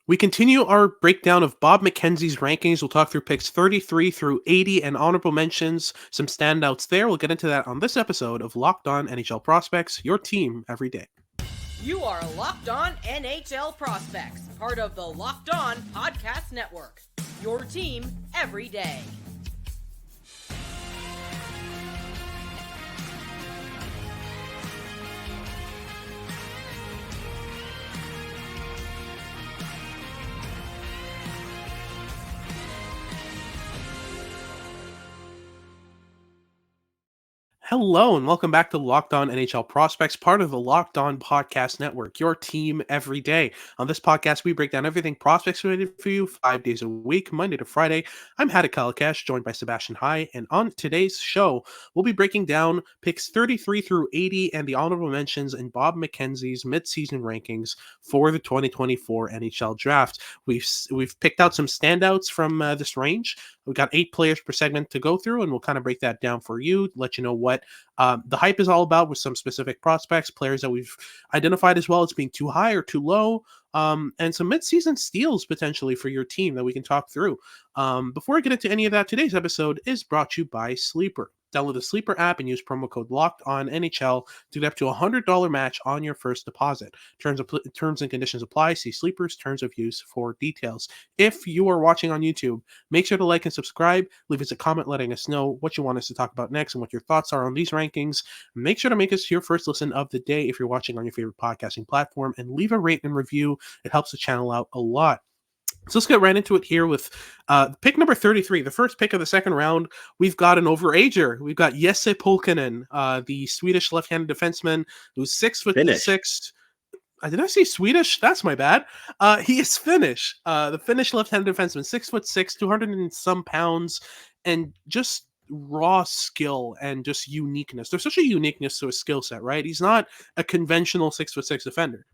We continue our breakdown of Bob McKenzie's rankings. We'll talk through picks 33 through 80 and honorable mentions, some standouts there. We'll get into that on this episode of Locked On NHL Prospects, your team every day. You are Locked On NHL Prospects, part of the Locked On Podcast Network, your team every day. Hello and welcome back to Locked On NHL Prospects, part of the Locked On Podcast Network, your team every day. On this podcast, we break down everything prospects related for you 5 days a week, Monday to Friday. I'm Hadi Kalakash, joined by Sebastian High, and on today's show, we'll be breaking down picks 33 through 80 and the honorable mentions in Bob McKenzie's midseason rankings for the 2024 NHL Draft. We've picked out some standouts from this range. We've got 8 players per segment to go through, and we'll kind of break that down for you, let you know what the hype is all about with some specific prospects, players that we've identified as well as being too high or too low, and some midseason steals potentially for your team that we can talk through. Before I get into any of that, today's episode is brought to you by Sleeper. Download the Sleeper app and use promo code LOCKEDONNHL to get up to a $100 match on your first deposit. Terms and conditions apply. See Sleeper's terms of use for details. If you are watching on YouTube, make sure to like and subscribe. Leave us a comment letting us know what you want us to talk about next and what your thoughts are on these rankings. Make sure to make us your first listen of the day if you're watching on your favorite podcasting platform, and leave a rate and review. It helps the channel out a lot. So let's get right into it here with pick number 33, the first pick of the second round. We've got an overager. We've got Jesse Pulkkinen, the Swedish left-handed defenseman who's 6'6". Did I say Swedish? That's my bad. He is Finnish. The Finnish left-handed defenseman, 6'6", 200 and some pounds, and just raw skill and just uniqueness. There's such a uniqueness to his skill set, right? He's not a conventional 6'6" defender.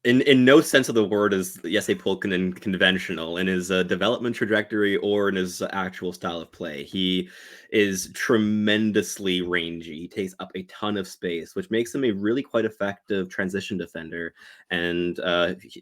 In no sense of the word is Jesse Pulkkinen conventional in his development trajectory or in his actual style of play. He is tremendously rangy. He takes up a ton of space, which makes him a really quite effective transition defender. And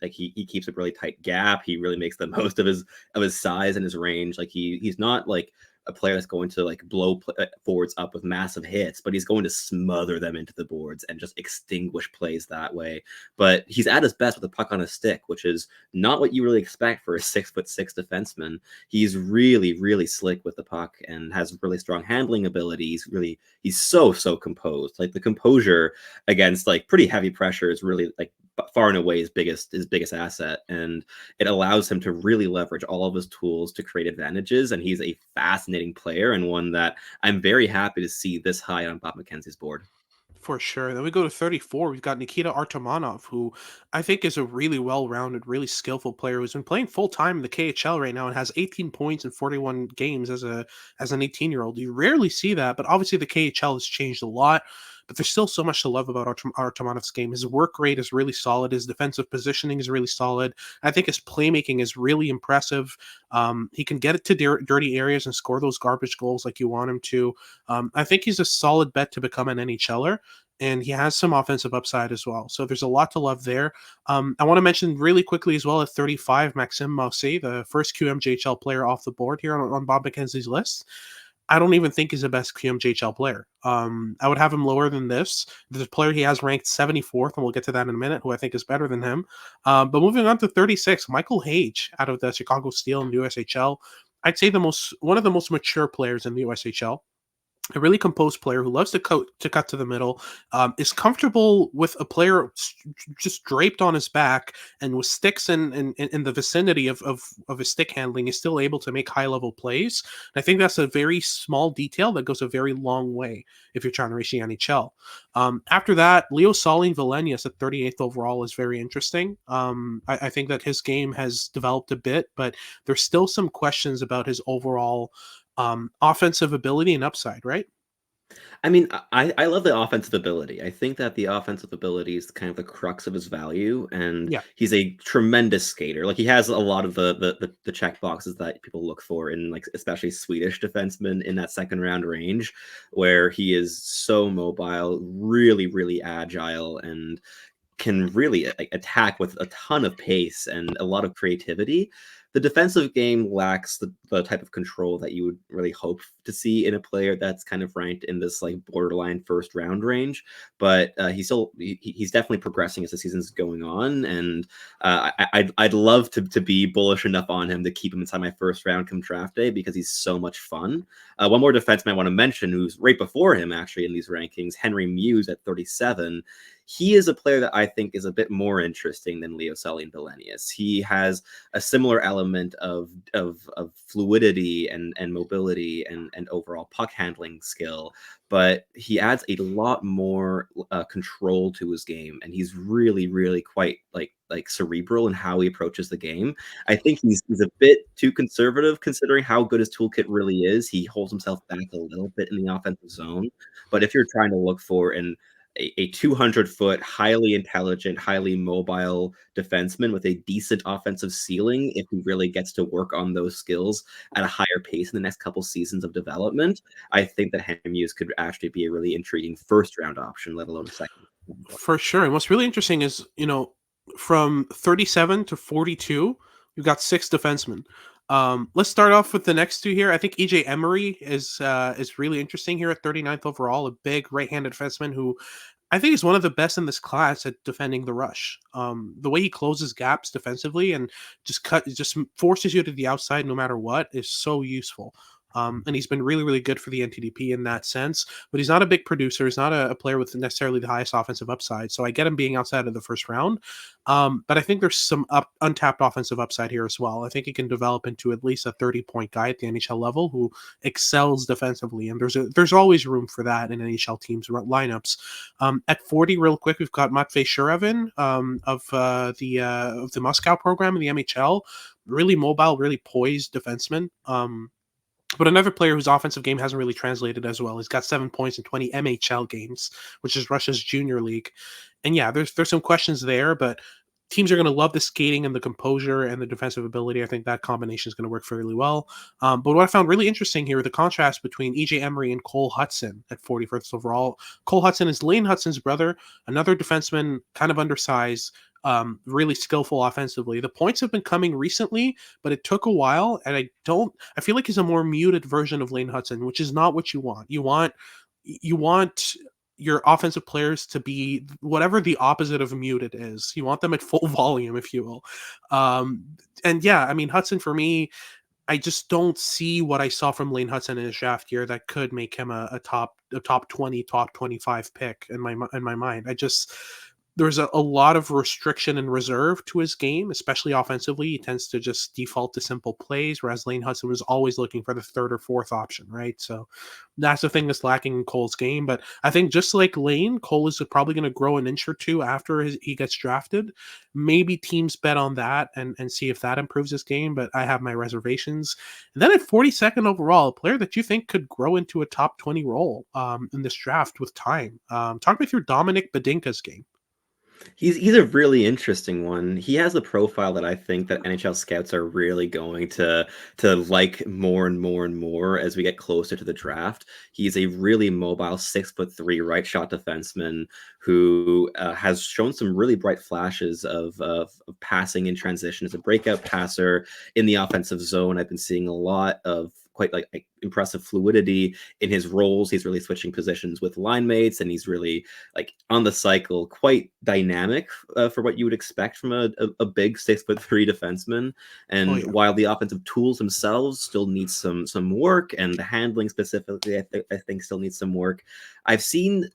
he keeps a really tight gap. He really makes the most of his size and his range. Like he's not like a player that's going to like blow forwards up with massive hits, but he's going to smother them into the boards and just extinguish plays that way. But he's at his best with a puck on his stick, which is not what you really expect for a 6'6" defenseman. He's really, really slick with the puck and has really strong handling abilities. He's so composed. Like the composure against like pretty heavy pressure is really like far and away his biggest asset, and it allows him to really leverage all of his tools to create advantages. And he's a fascinating player, and one that I'm very happy to see this high on Bob McKenzie's board. For sure. Then we go to 34. We've got Nikita Artemonov, who I think is a really well-rounded, really skillful player who's been playing full-time in the KHL right now and has 18 points in 41 games as an 18-year-old. You rarely see that, but obviously the KHL has changed a lot. But there's still so much to love about Artemonov's game. His work rate is really solid. His defensive positioning is really solid. I think his playmaking is really impressive. He can get it to dirty areas and score those garbage goals like you want him to. I think he's a solid bet to become an NHLer, and he has some offensive upside as well. So there's a lot to love there. I want to mention really quickly as well at 35, Maxime Mausset, the first QMJHL player off the board here on Bob McKenzie's list. I don't even think he's the best QMJHL player. I would have him lower than this. There's a player he has ranked 74th, and we'll get to that in a minute, who I think is better than him. But moving on to 36, Michael Hage out of the Chicago Steel in the USHL. I'd say one of the most mature players in the USHL. A really composed player who loves to cut to the middle, is comfortable with a player just draped on his back and with sticks in the vicinity of his stick handling is still able to make high-level plays. And I think that's a very small detail that goes a very long way if you're trying to reach the NHL. After that, Leo Salin Valenius at 38th overall is very interesting. I think that his game has developed a bit, but there's still some questions about his overall offensive ability and upside, right? I mean, I love the offensive ability. I think that the offensive ability is kind of the crux of his value, and he's a tremendous skater. Like he has a lot of the check boxes that people look for in, like, especially Swedish defensemen in that second round range, where he is so mobile, really, really agile, and can really attack with a ton of pace and a lot of creativity. The defensive game lacks the type of control that you would really hope to see in a player that's kind of ranked in this like borderline first round range. But he's definitely progressing as the season's going on, and I'd love to be bullish enough on him to keep him inside my first round come draft day because he's so much fun. One more defenseman I want to mention who's right before him actually in these rankings, Henry Mews at 37. He is a player that I think is a bit more interesting than Leo Sully and Belenius. He has a similar element of fluidity and mobility and overall puck handling skill, but he adds a lot more control to his game, and he's really quite like cerebral in how he approaches the game. I think he's a bit too conservative considering how good his toolkit really is. He holds himself back a little bit in the offensive zone, but if you're trying to look for a 200-foot, highly intelligent, highly mobile defenseman with a decent offensive ceiling, if he really gets to work on those skills at a higher pace in the next couple seasons of development, I think that Henry Mews could actually be a really intriguing first-round option, let alone a second. For sure. And what's really interesting is, from 37 to 42, you've got 6 defensemen. Let's start off with the next two here. I think EJ Emery is really interesting here at 39th overall, a big right-handed defenseman who I think is one of the best in this class at defending the rush. The way he closes gaps defensively and just forces you to the outside no matter what is so useful. And he's been really good for the NTDP in that sense, but he's not a big producer. He's not a player with necessarily the highest offensive upside. So I get him being outside of the first round. But I think there's some untapped offensive upside here as well. I think he can develop into at least a 30-point guy at the NHL level who excels defensively. And there's always room for that in NHL teams lineups. At 40, real quick, we've got Matvei Shurevin of the Moscow program in the MHL. Really mobile, really poised defenseman. But another player whose offensive game hasn't really translated as well. He's got 7 points in 20 MHL games, which is Russia's junior league. And yeah, there's some questions there, but teams are going to love the skating and the composure and the defensive ability. I think that combination is going to work fairly well. But what I found really interesting here, the contrast between EJ Emery and Cole Hudson at 41st overall. Cole Hudson is Lane Hudson's brother, another defenseman, kind of undersized, really skillful offensively. The points have been coming recently, but it took a while, and I feel like he's a more muted version of Lane Hudson, which is not what you want. You want your offensive players to be whatever the opposite of muted is. You want them at full volume, if you will. And yeah, I mean, Hudson for me, I just don't see what I saw from Lane Hudson in his draft year that could make him a top 20, top 25 pick in my mind. There's a lot of restriction and reserve to his game, especially offensively. He tends to just default to simple plays, whereas Lane Hudson was always looking for the third or fourth option, right? So that's the thing that's lacking in Cole's game. But I think just like Lane, Cole is probably going to grow an inch or two after he gets drafted. Maybe teams bet on that and see if that improves his game, but I have my reservations. And then at 42nd overall, a player that you think could grow into a top 20 role in this draft with time. Talk me through Dominik Badinka's game. He's a really interesting one. He has a profile that I think that NHL scouts are really going to like more and more as we get closer to the draft. He's a really mobile 6'3" right shot defenseman who has shown some really bright flashes of passing in transition as a breakout passer in the offensive zone. I've been seeing a lot of quite like impressive fluidity in his roles. He's really switching positions with line mates, and he's really like on the cycle, quite dynamic for what you would expect from a big 6'3" defenseman. And while the offensive tools themselves still need some work, and the handling specifically, I think still needs some work, I've seen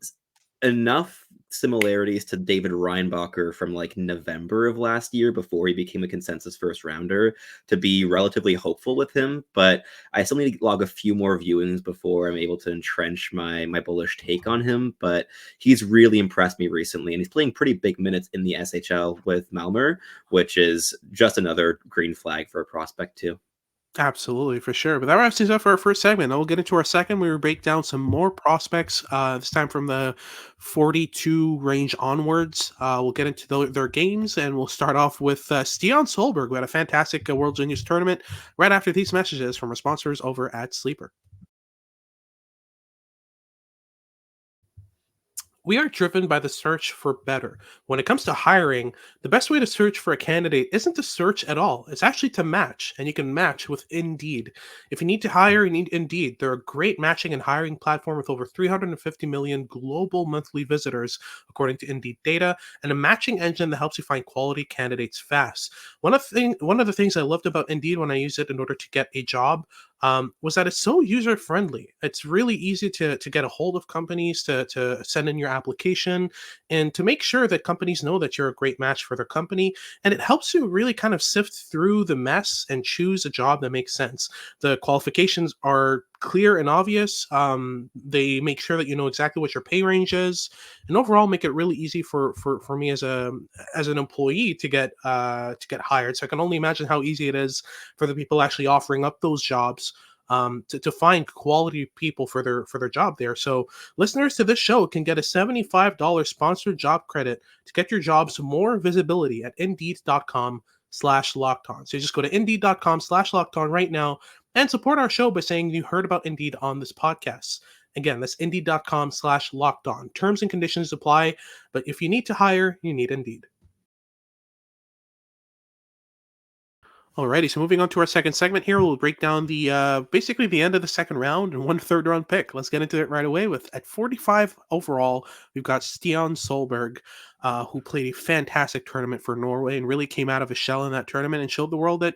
enough similarities to David Reinbacher from like November of last year before he became a consensus first rounder to be relatively hopeful with him. But I still need to log a few more viewings before I'm able to entrench my bullish take on him. But he's really impressed me recently, and he's playing pretty big minutes in the SHL with Malmö, which is just another green flag for a prospect too. Absolutely, for sure. But that wraps things up for our first segment. Then we'll get into our second. We will break down some more prospects, this time from the 42 range onwards. We'll get into their games, and we'll start off with Stian Solberg, who had a fantastic World Juniors tournament right after these messages from our sponsors over at Sleeper. We are driven by the search for better. When it comes to hiring, the best way to search for a candidate isn't to search at all. It's actually to match, and you can match with Indeed. If you need to hire, you need Indeed. They're a great matching and hiring platform with over 350 million global monthly visitors, according to Indeed data, and a matching engine that helps you find quality candidates fast. One of the things I loved about Indeed when I used it in order to get a job was that it's so user friendly. It's really easy to get a hold of companies, to send in your application, and to make sure that companies know that you're a great match for their company. And it helps you really kind of sift through the mess and choose a job that makes sense. The qualifications are clear and obvious. They make sure that you know exactly what your pay range is, and overall make it really easy for me as an employee to get hired. So I can only imagine how easy it is for the people actually offering up those jobs, to find quality people for their job there. So listeners to this show can get a $75 sponsored job credit to get your jobs more visibility at indeed.com/locked on. So you just go to indeed.com/locked on right now and support our show by saying you heard about Indeed on this podcast. Again, that's indeed.com/locked on. Terms and conditions apply, but if you need to hire, you need Indeed. Alrighty, so moving on to our second segment here, we'll break down the basically the end of the second round and one third round pick. Let's get into it right away. With at 45 overall, we've got Stian Solberg, who played a fantastic tournament for Norway and really came out of his shell in that tournament and showed the world that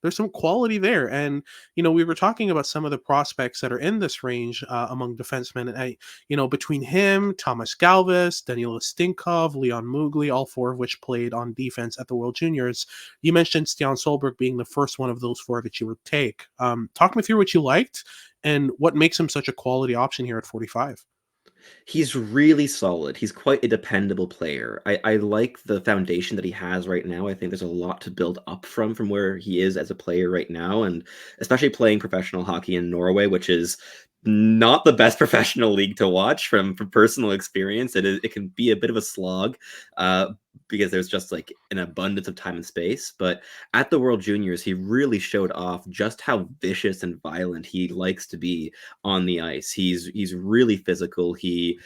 there's some quality there. And we were talking about some of the prospects that are in this range among defensemen, and between him, Thomas Galvis, Daniil Stinkov, Leon Mugli, all four of which played on defense at the World Juniors. You mentioned Stian Solberg being the first one of those four that you would take. Talk me through what you liked and what makes him such a quality option here at 45. He's really solid. He's quite a dependable player. I like the foundation that he has right now. I think there's a lot to build up from where he is as a player right now, and especially playing professional hockey in Norway, which is not the best professional league to watch from personal experience. It can be a bit of a slog, because there's just like an abundance of time and space. But at the World Juniors, he really showed off just how vicious and violent he likes to be on the ice. He's really physical. He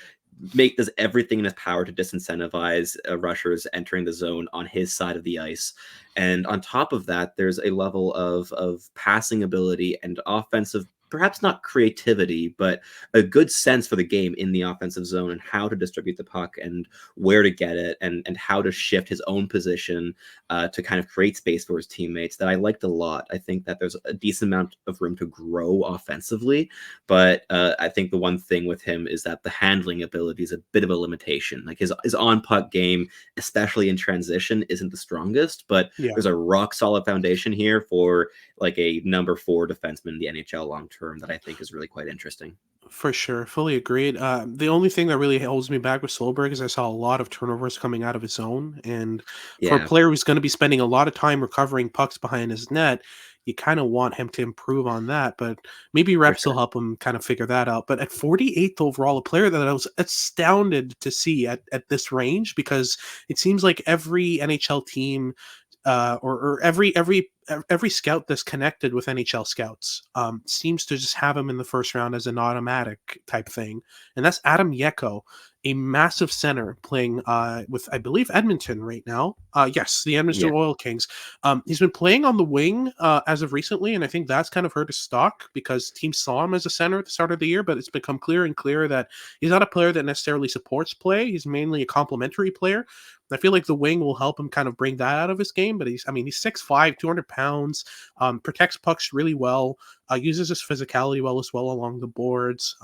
does everything in his power to disincentivize rushers entering the zone on his side of the ice. And on top of that, there's a level of passing ability and offensive, perhaps not creativity, but a good sense for the game in the offensive zone and how to distribute the puck and where to get it, and how to shift his own position to kind of create space for his teammates that I liked a lot. I think that there's a decent amount of room to grow offensively, but I think the one thing with him is that the handling ability is a bit of a limitation. Like his on-puck game, especially in transition, isn't the strongest, but Yeah. there's a rock solid foundation here for like a number 4 defenseman in the NHL long term that I think is really quite interesting. For sure, fully agreed. The only thing that really holds me back with Solberg is I saw a lot of turnovers coming out of his zone, and for a Yeah, player who's going to be spending a lot of time recovering pucks behind his net, you kind of want him to improve on that. But maybe for reps will sure. help him kind of figure that out. But at 48th overall, a player that I was astounded to see at this range, because it seems like every NHL team, or every scout that's connected with NHL scouts, seems to just have him in the first round as an automatic type thing, and that's Adam Yeko, a massive center playing with, I believe, Edmonton right now. Yes, the Edmonton Yeah. Oil Kings. He's been playing on the wing as of recently, and I think that's kind of hurt his stock because teams saw him as a center at the start of the year, but it's become clearer and clearer that he's not a player that necessarily supports play. He's mainly a complementary player. I feel like the wing will help him kind of bring that out of his game, but he's 6'5", 200 pounds, protects pucks really well, uses his physicality well as well along the boards.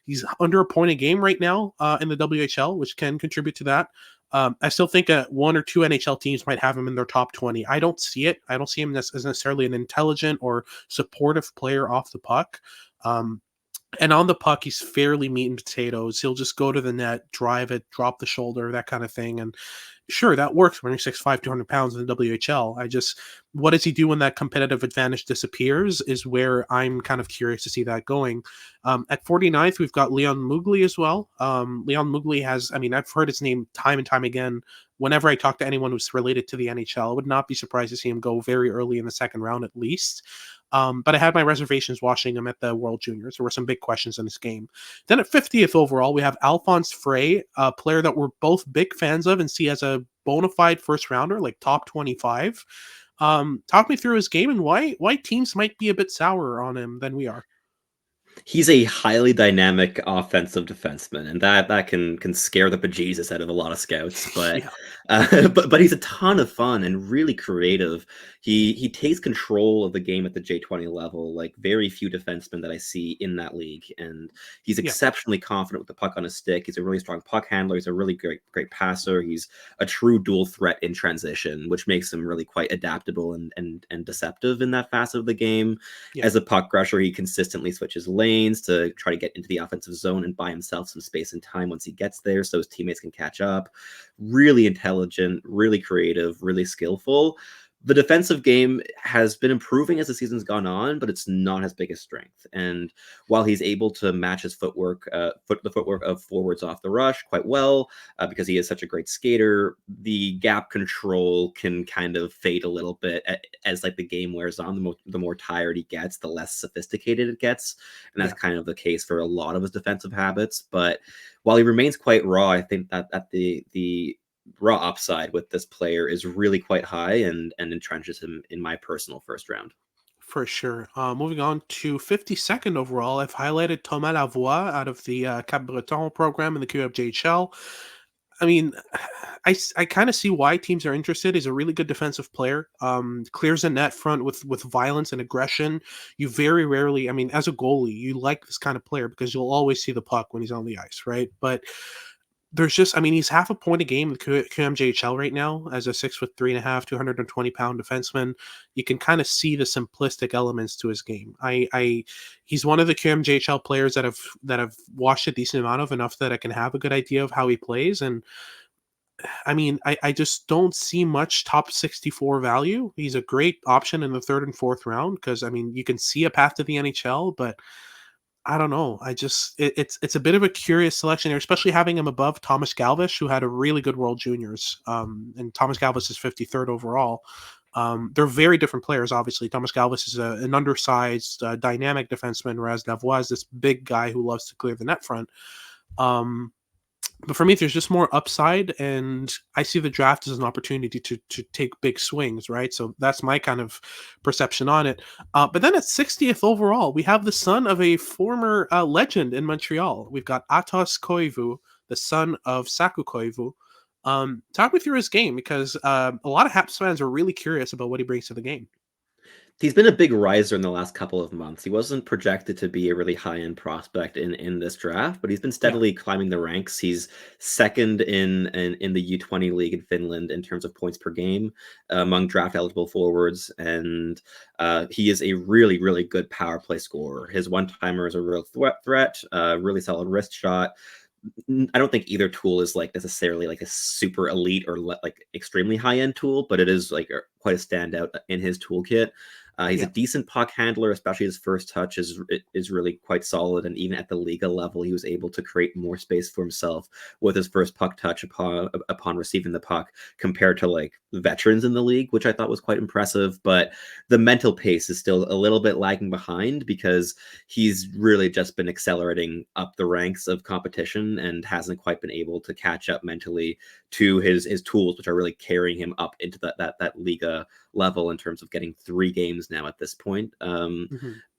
He's under a point a game right now in the WHL, which can contribute to that. I still think one or two NHL teams might have him in their top 20. I don't see it. I don't see him as necessarily an intelligent or supportive player off the puck. And on the puck, he's fairly meat and potatoes. He'll just go to the net, drive it, drop the shoulder, that kind of thing. And sure, that works when you're 6'5", 200 pounds in the WHL. What does he do when that competitive advantage disappears is where I'm kind of curious to see that going. At 49th, we've got Leon Mugli as well. Leon Mugli has, I've heard his name time and time again whenever I talk to anyone who's related to the NHL, I would not be surprised to see him go very early in the second round at least. But I had my reservations watching him at the World Juniors. There were some big questions in this game. Then at 50th overall, we have Alfons Freij, a player that we're both big fans of and see as a bona fide first rounder, like top 25. Talk me through his game and why teams might be a bit sourer on him than we are. He's a highly dynamic offensive defenseman, and that can scare the bejesus out of a lot of scouts. But Yeah. but he's a ton of fun and really creative. He takes control of the game at the J20 level, like very few defensemen that I see in that league. And he's Yeah. exceptionally confident with the puck on his stick. He's a really strong puck handler. He's a really great passer. He's a true dual threat in transition, which makes him really quite adaptable and deceptive in that facet of the game. Yeah. As a puck rusher, he consistently switches lanes to try to get into the offensive zone and buy himself some space and time once he gets there so his teammates can catch up. Really intelligent, really creative, really skillful. The defensive game has been improving as the season's gone on, but it's not his biggest strength. And while he's able to match his footwork, the footwork of forwards off the rush quite well, because he is such a great skater, the gap control can kind of fade a little bit as like the game wears on. The more tired he gets, the less sophisticated it gets, and that's kind of the case for a lot of his defensive habits. But while he remains quite raw, I think that the raw upside with this player is really quite high and entrenches him in my personal first round. For sure. Moving on to 52nd overall, I've highlighted Thomas Lavoie out of the Cap Breton program in the QMJHL. I mean, I kind of see why teams are interested. He's a really good defensive player. Clears the net front with violence and aggression. You very rarely, I mean, as a goalie, you like this kind of player because you'll always see the puck when he's on the ice, right? But there's just, I mean, he's half a point a game in QMJHL right now as a 6'3.5", 220-pound defenseman. You can kind of see the simplistic elements to his game. He's one of the QMJHL players that I've watched a decent amount of, enough that I can have a good idea of how he plays. And I mean, I just don't see much top 64 value. He's a great option in the third and fourth round because, I mean, you can see a path to the NHL, but I don't know. It's a bit of a curious selection here, especially having him above Thomas Galvis, who had a really good World Juniors. And Thomas Galvis is 53rd overall. They're very different players, obviously. Thomas Galvis is an undersized, dynamic defenseman, whereas Lavoie is this big guy who loves to clear the net front. But for me, there's just more upside, and I see the draft as an opportunity to take big swings, right? So that's my kind of perception on it. But then at 60th overall, we have the son of a former legend in Montreal. We've got Atos Koivu, the son of Saku Koivu. Talk me through his game, because a lot of Habs fans are really curious about what he brings to the game. He's been a big riser in the last couple of months. He wasn't projected to be a really high-end prospect in this draft, but he's been steadily climbing the ranks. He's second in the U20 league in Finland in terms of points per game among draft-eligible forwards, and he is a really, really good power play scorer. His one-timer is a real threat, really solid wrist shot. I don't think either tool is like necessarily like a super elite or like extremely high-end tool, but it is like quite a standout in his toolkit. He's a decent puck handler, especially his first touch is really quite solid. And even at the Liga level, he was able to create more space for himself with his first puck touch upon receiving the puck compared to like veterans in the league, which I thought was quite impressive. But the mental pace is still a little bit lagging behind because he's really just been accelerating up the ranks of competition and hasn't quite been able to catch up mentally to his tools, which are really carrying him up into that Liga level in terms of getting 3 games now at this point.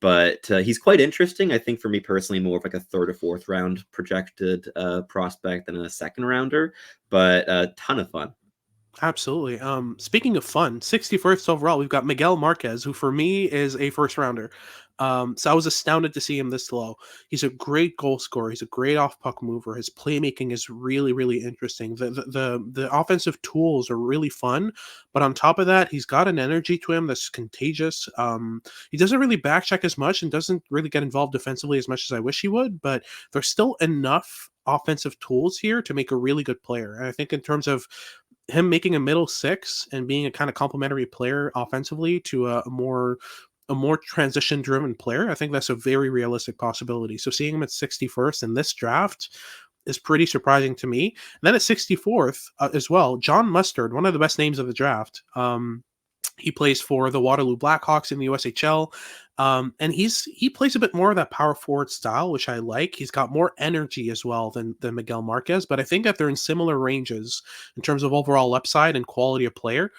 But he's quite interesting. I think for me personally, more of like a third or fourth round projected prospect than a second rounder, but a ton of fun. Absolutely. Speaking of fun, 61st overall, we've got Miguel Marques, who for me is a first rounder. So I was astounded to see him this low. He's a great goal scorer. He's a great off puck mover. His playmaking is really, really interesting. The offensive tools are really fun, but on top of that, he's got an energy to him that's contagious. He doesn't really backcheck as much and doesn't really get involved defensively as much as I wish he would, but there's still enough offensive tools here to make a really good player. And I think in terms of him making a middle six and being a kind of complementary player offensively to a more transition driven player, I think that's a very realistic possibility. So seeing him at 61st in this draft is pretty surprising to me. And then at 64th as well, John Mustard, one of the best names of the draft. He plays for the Waterloo Blackhawks in the USHL. And he plays a bit more of that power forward style, which I like. He's got more energy as well than Miguel Marques, but I think that they're in similar ranges in terms of overall upside and quality of player.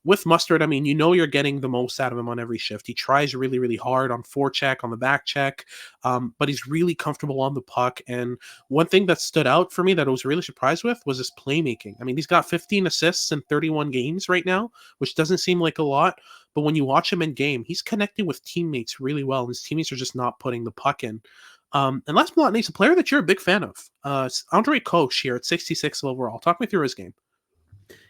With Mustard, I mean, you're getting the most out of him on every shift. He tries really, really hard on forecheck, on the back check, but he's really comfortable on the puck. And one thing that stood out for me that I was really surprised with was his playmaking. I mean, he's got 15 assists in 31 games right now, which doesn't seem like a lot, but when you watch him in game, he's connecting with teammates really well, and his teammates are just not putting the puck in. And last but not least, a player that you're a big fan of, Andre Koch here at 66 overall. Talk me through his game.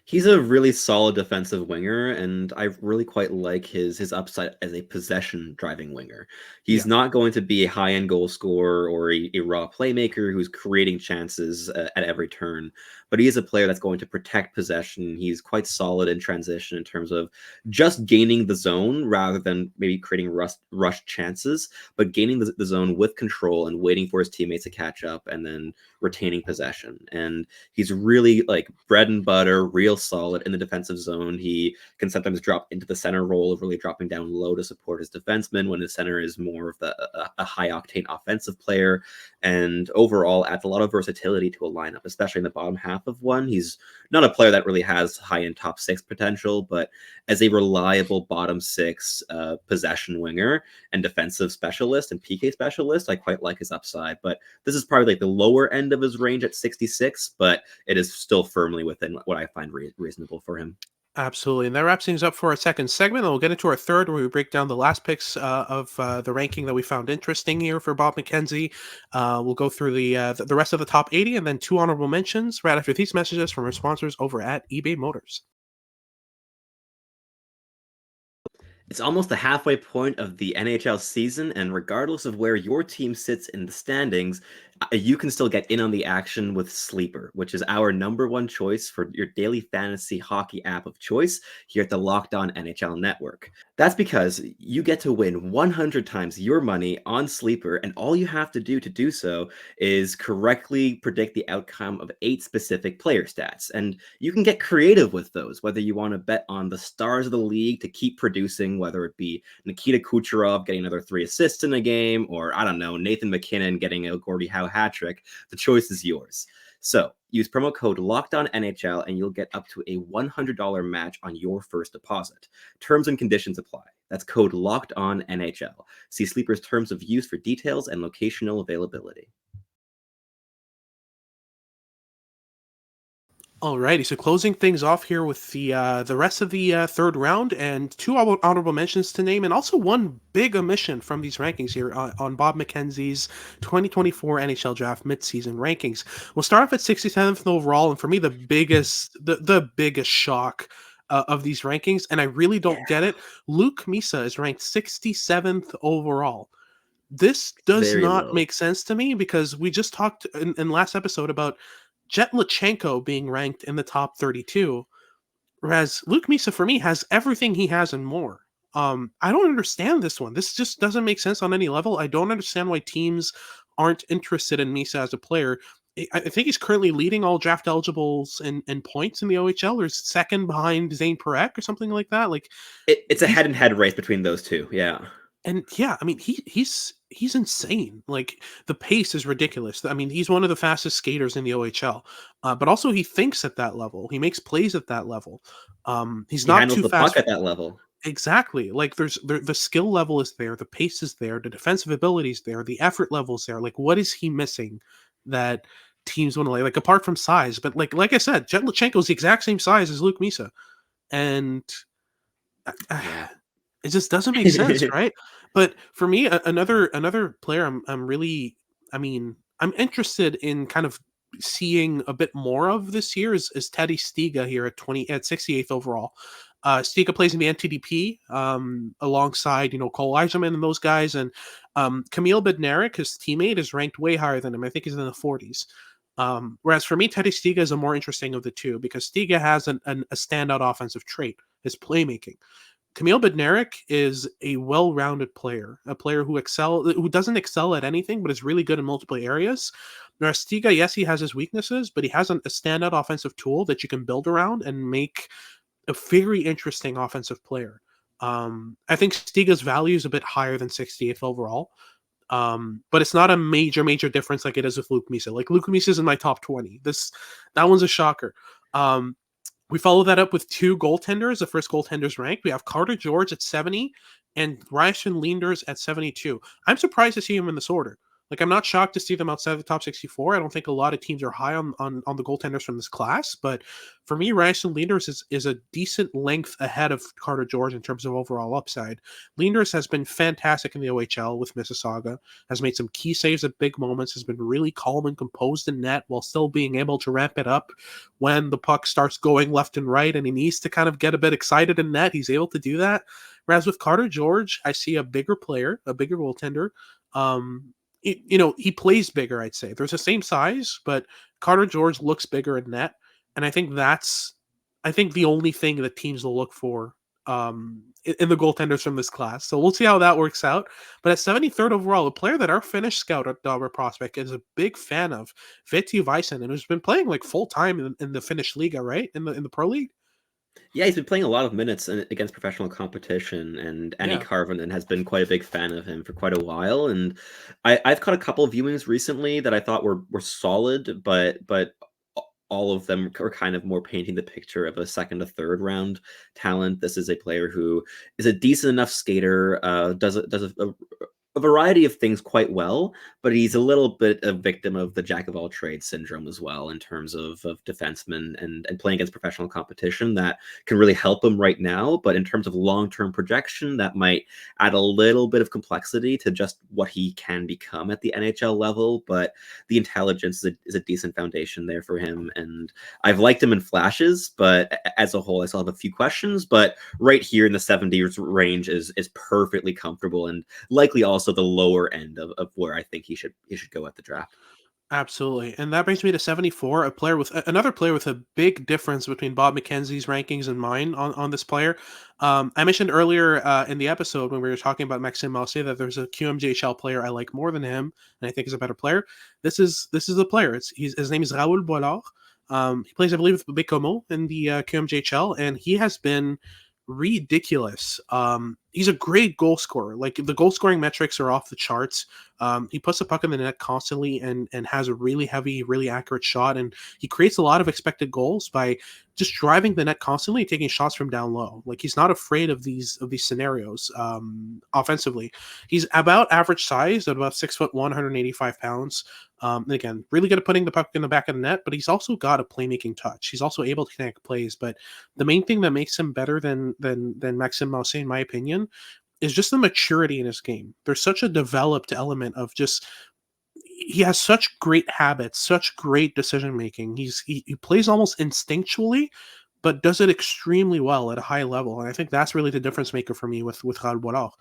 He's a really solid defensive winger, and I really quite like his upside as a possession-driving winger. He's not going to be a high-end goal scorer or a raw playmaker who's creating chances at every turn, but he is a player that's going to protect possession. He's quite solid in transition in terms of just gaining the zone rather than maybe creating rush chances, but gaining the zone with control and waiting for his teammates to catch up and then retaining possession. And he's really like bread and butter, real solid in the defensive zone. He can sometimes drop into the center role of really dropping down low to support his defenseman when his center is more of a high octane offensive player, and overall adds a lot of versatility to a lineup, especially in the bottom half of one. He's not a player that really has high end top six potential, but as a reliable bottom six possession winger and defensive specialist and PK specialist, I quite like his upside. But this is probably like the lower end of his range at 66, but it is still firmly within what I find reasonable for him. Absolutely. And that wraps things up for our second segment. And we'll get into our third, where we break down the last picks of the ranking that we found interesting here for Bob McKenzie. We'll go through the rest of the top 80 and then 2 honorable mentions right after these messages from our sponsors over at eBay Motors. It's almost the halfway point of the NHL season, and regardless of where your team sits in the standings, you can still get in on the action with Sleeper, which is our #1 choice for your daily fantasy hockey app of choice here at the Locked On NHL Network. That's because you get to win 100 times your money on Sleeper, and all you have to do so is correctly predict the outcome of 8 specific player stats. And you can get creative with those, whether you want to bet on the stars of the league to keep producing, whether it be Nikita Kucherov getting another 3 assists in a game, or I don't know, Nathan McKinnon getting a Gordie Howe hat trick. The choice is yours. So use promo code LOCKEDONNHL and you'll get up to a $100 match on your first deposit. Terms and conditions apply. That's code LOCKEDONNHL. See Sleeper's terms of use for details and locational availability. Alrighty, so closing things off here with the rest of the third round, and 2 honorable mentions to name, and also one big omission from these rankings here on Bob McKenzie's 2024 NHL Draft Midseason Rankings. We'll start off at 67th overall, and for me, the biggest shock of these rankings, and I really don't get it. Luke Misa is ranked 67th overall. This does not make sense to me, because we just talked in last episode about Jet Lachenko being ranked in the top 32, whereas Luke Misa, for me, has everything he has and more. I don't understand this one. This just doesn't make sense on any level. I don't understand why teams aren't interested in Misa as a player. I think he's currently leading all draft eligibles in points in the OHL, or second behind Zane Parekh or something like that. Like it's a head-and-head race between those two. Yeah. And yeah, I mean, he's insane. Like, the pace is ridiculous. I mean, he's one of the fastest skaters in the OHL, but also he thinks at that level. He makes plays at that level. He not too fast at that level. Exactly. Like, the skill level is there, the pace is there, the defensive ability is there, the effort level is there. Like, what is he missing that teams want to like apart from size? But like I said, Jet Lachenko is the exact same size as Luke Misa, and it just doesn't make sense, right? But for me, another player I'm interested in kind of seeing a bit more of this year is Teddy Stiga here at 68th overall. Stiga plays in the NTDP alongside Cole Eiserman and those guys, and Kamil Bednarik, his teammate, is ranked way higher than him. I think he's in the 40s. Whereas for me, Teddy Stiga is a more interesting of the two, because Stiga has a standout offensive trait, his playmaking. Kamil Bednarik is a well-rounded player, a player who doesn't excel at anything, but is really good in multiple areas. Stiga, yes, he has his weaknesses, but he has a standout offensive tool that you can build around and make a very interesting offensive player. I think Stiga's value is a bit higher than 68th overall, but it's not a major difference like it is with Luke Misa. Like Luke Misa is in my top 20. That one's a shocker. We follow that up with two goaltenders, the first goaltenders ranked. We have Carter George at 70 and Ryerson Leenders at 72. I'm surprised to see him in this order. Like, I'm not shocked to see them outside the top 64. I don't think a lot of teams are high on the goaltenders from this class, but for me, Ryerson Leenders is a decent length ahead of Carter George in terms of overall upside. Leenders has been fantastic in the OHL with Mississauga, has made some key saves at big moments, has been really calm and composed in net while still being able to ramp it up when the puck starts going left and right and he needs to kind of get a bit excited in net. He's able to do that. Whereas with Carter George, I see a bigger player, a bigger goaltender. He plays bigger, I'd say. They're the same size, but Carter George looks bigger in net. And I think that's the only thing that teams will look for in the goaltenders from this class. So we'll see how that works out. But at 73rd overall, a player that our Finnish scout at Dobber Prospect is a big fan of, Veeti Väisänen, and who's been playing like full time in the Finnish Liga, right? In the Pro League. Yeah, he's been playing a lot of minutes against professional competition, and Annie Karvonen has been quite a big fan of him for quite a while. And I've caught a couple of viewings recently that I thought were solid, but all of them are kind of more painting the picture of a second to third round talent. This is a player who is a decent enough skater, does a variety of things quite well, but he's a little bit a victim of the jack of all trades syndrome as well in terms of defensemen and playing against professional competition. That can really help him right now, but in terms of long-term projection, that might add a little bit of complexity to just what he can become at the NHL level. But the intelligence is a decent foundation there for him, and I've liked him in flashes, but as a whole, I still have a few questions. But right here in the 70s range is perfectly comfortable, and likely also the lower end of where I think he should go at the draft. Absolutely. And that brings me to 74, another player with a big difference between Bob McKenzie's rankings and mine on this player. I mentioned earlier in the episode when we were talking about Maxime Massé that there's a QMJHL player I like more than him and I think is a better player. This is the player. His name is Raoul Boilard. He plays, I believe, with Québecois in the QMJHL, and he has been ridiculous. He's a great goal scorer. Like, the goal scoring metrics are off the charts. He puts the puck in the net constantly and has a really heavy, really accurate shot, and he creates a lot of expected goals by just driving the net constantly, taking shots from down low. Like, he's not afraid of these scenarios. Offensively, he's about average size at about 6'1", 185 pounds. And again, really good at putting the puck in the back of the net, but he's also got a playmaking touch. He's also able to connect plays. But the main thing that makes him better than Maxime Massé, in my opinion, is just the maturity in his game. There's such a developed element of just, he has such great habits, such great decision making. He plays almost instinctually, but does it extremely well at a high level. And I think that's really the difference maker for me with Raoul Boilard.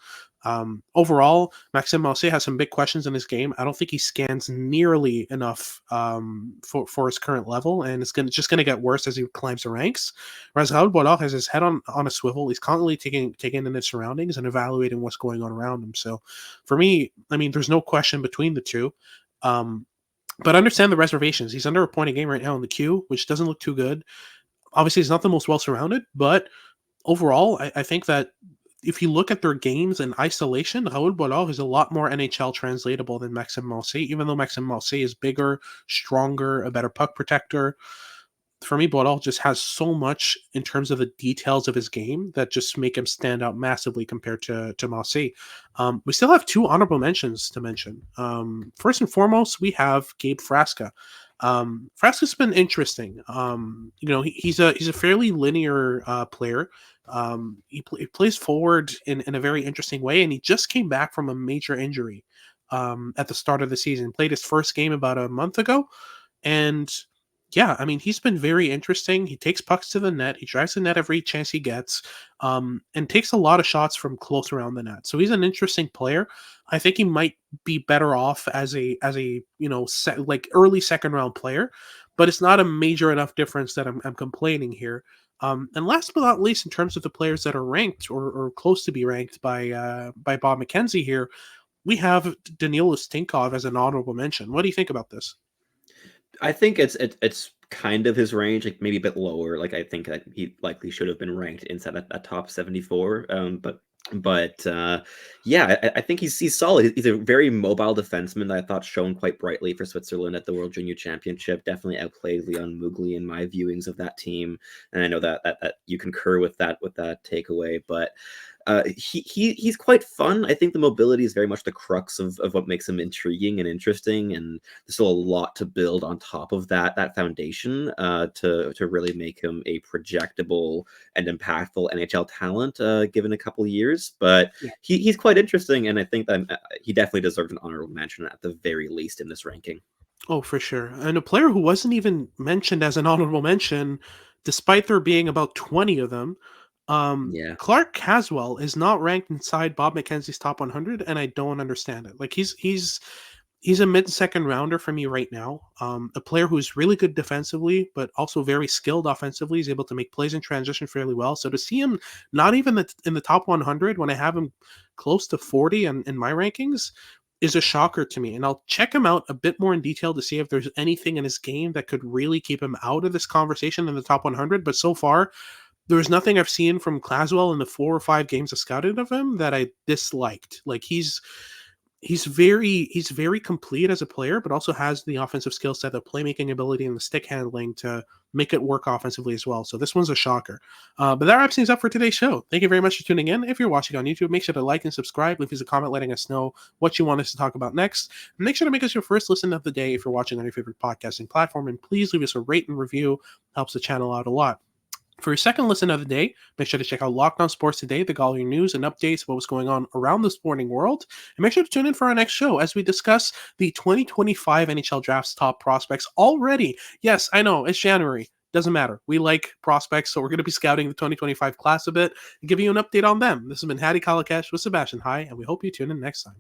Overall, Maxime Massé has some big questions in his game. I don't think he scans nearly enough for his current level, and it's just going to get worse as he climbs the ranks. Whereas Raoul Boilard has his head on a swivel. He's constantly taking in his surroundings and evaluating what's going on around him. So for me, I mean, there's no question between the two. But understand the reservations. He's under a point a game right now in the Q, which doesn't look too good. Obviously, he's not the most well-surrounded, but overall, I think that if you look at their games in isolation, Raoul Boilard is a lot more NHL translatable than Maxime Massé, even though Maxime Massé is bigger, stronger, a better puck protector. For me, Boilard just has so much in terms of the details of his game that just make him stand out massively compared to Massé. We still have two honorable mentions to mention. First and foremost, we have Gabe Frasca. Frasca's been interesting. He's a fairly linear player. He plays forward in a very interesting way, and he just came back from a major injury at the start of the season. Played his first game about a month ago, and yeah, I mean, he's been very interesting. He takes pucks to the net. He drives the net every chance he gets, and takes a lot of shots from close around the net. So he's an interesting player. I think he might be better off as a early second round player, but it's not a major enough difference that I'm complaining here. And last but not least, in terms of the players that are ranked or close to be ranked by Bob McKenzie here, we have Danil Ustinkov as an honorable mention. What do you think about this? I think it's kind of his range, like maybe a bit lower. Like I think that he likely should have been ranked inside that top 74. But yeah, I think he's solid. He's a very mobile defenseman that I thought shone quite brightly for Switzerland at the World Junior Championship. Definitely outplayed Leon Mugli in my viewings of that team, and I know that you concur with that takeaway. But he's quite fun. I think the mobility is very much the crux of what makes him intriguing and interesting, and there's still a lot to build on top of that foundation to really make him a projectable and impactful NHL talent given a couple of years. But Yeah. he's quite interesting, and I think that he definitely deserves an honorable mention at the very least in this ranking. Oh, for sure. And a player who wasn't even mentioned as an honorable mention, despite there being about 20 of them, Yeah. Clark Caswell is not ranked inside Bob McKenzie's top 100, and I don't understand it. Like he's a mid-second rounder for me right now. A player who's really good defensively, but also very skilled offensively. He's able to make plays in transition fairly well. So to see him not even in the top 100 when I have him close to 40 in my rankings is a shocker to me. And I'll check him out a bit more in detail to see if there's anything in his game that could really keep him out of this conversation in the top 100. But so far, there's nothing I've seen from Claswell in the 4 or 5 games I scouted of him that I disliked. Like he's very complete as a player, but also has the offensive skill set, the playmaking ability, and the stick handling to make it work offensively as well. So this one's a shocker. But that wraps things up for today's show. Thank you very much for tuning in. If you're watching on YouTube, make sure to like and subscribe. Leave us a comment letting us know what you want us to talk about next. And make sure to make us your first listen of the day if you're watching on your favorite podcasting platform. And please leave us a rate and review. Helps the channel out a lot. For your second listen of the day, make sure to check out Locked On Sports Today, the all your news and updates about what's going on around the sporting world. And make sure to tune in for our next show as we discuss the 2025 NHL Draft's top prospects already. Yes, I know, it's January. Doesn't matter. We like prospects, so we're going to be scouting the 2025 class a bit and giving you an update on them. This has been Hattie Kalakesh with Sebastian High, and we hope you tune in next time.